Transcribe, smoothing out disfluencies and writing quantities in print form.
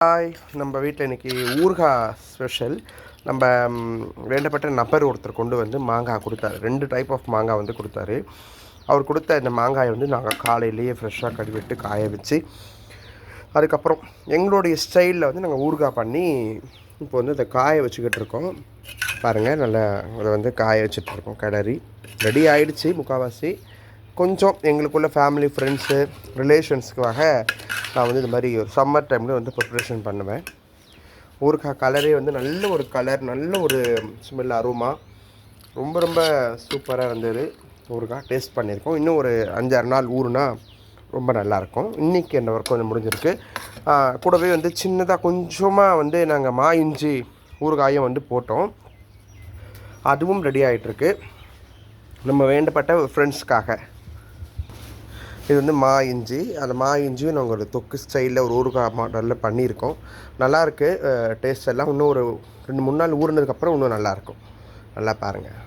Hi, நம்ம வீட்டில் இன்றைக்கி ஊறுகாய் ஸ்பெஷல். நம்ம வேண்டப்பட்ட நபர் ஒருத்தர் கொண்டு வந்து மாங்காய் கொடுத்தாரு. 2 டைப் ஆஃப் மாங்காய் வந்து கொடுத்தாரு. அவர் கொடுத்த இந்த மாங்காயை வந்து நாங்கள் காலையிலேயே ஃப்ரெஷ்ஷாக கழுவிட்டு காய வச்சு, அதுக்கப்புறம் எங்களுடைய ஸ்டைலில் வந்து நாங்கள் ஊறுகாய் பண்ணி இப்போ வந்து அதை காய வச்சுக்கிட்டு இருக்கோம். பாருங்கள், நல்லா அதை வந்து காய வச்சுட்ருக்கோம். கிளறி ரெடி ஆகிடுச்சு முக்கால்வாசி. கொஞ்சம் எங்களுக்குள்ள ஃபேமிலி, ஃப்ரெண்ட்ஸு, ரிலேஷன்ஸுக்காக நான் வந்து இது மாதிரி ஒரு சம்மர் டைமில் வந்து ப்ரிப்ரேஷன் பண்ணுவேன். ஊறுகாய் கலரே வந்து நல்ல ஒரு கலர், நல்ல ஒரு ஸ்மெல், அரோமா ரொம்ப ரொம்ப சூப்பராக இருந்தது. ஊறுகாய் டேஸ்ட் பண்ணியிருக்கோம். இன்னும் ஒரு 5-6 நாள் ஊறுனா ரொம்ப நல்லாயிருக்கும். இன்றைக்கி என்ன ஒர்க் கொஞ்சம் முடிஞ்சிருக்கு. கூடவே வந்து சின்னதாக கொஞ்சமாக வந்து நாங்கள் இஞ்சி ஊறுகாயும் வந்து போட்டோம். அதுவும் ரெடி ஆகிட்டுருக்கு நம்ம வேண்டப்பட்ட ஃப்ரெண்ட்ஸ்க்காக. இது வந்து இஞ்சி, அந்த இஞ்சியும் நாங்கள் ஒரு தொக்கு ஸ்டைலில் ஒரு ஊறுகாய் மாடலில் பண்ணியிருக்கோம். நல்லாயிருக்கு டேஸ்ட் எல்லாம். இன்னும் ஒரு 2-3 நாள் ஊறினதுக்கப்புறம் இன்னும் நல்லாயிருக்கும். நல்லா பாருங்கள்.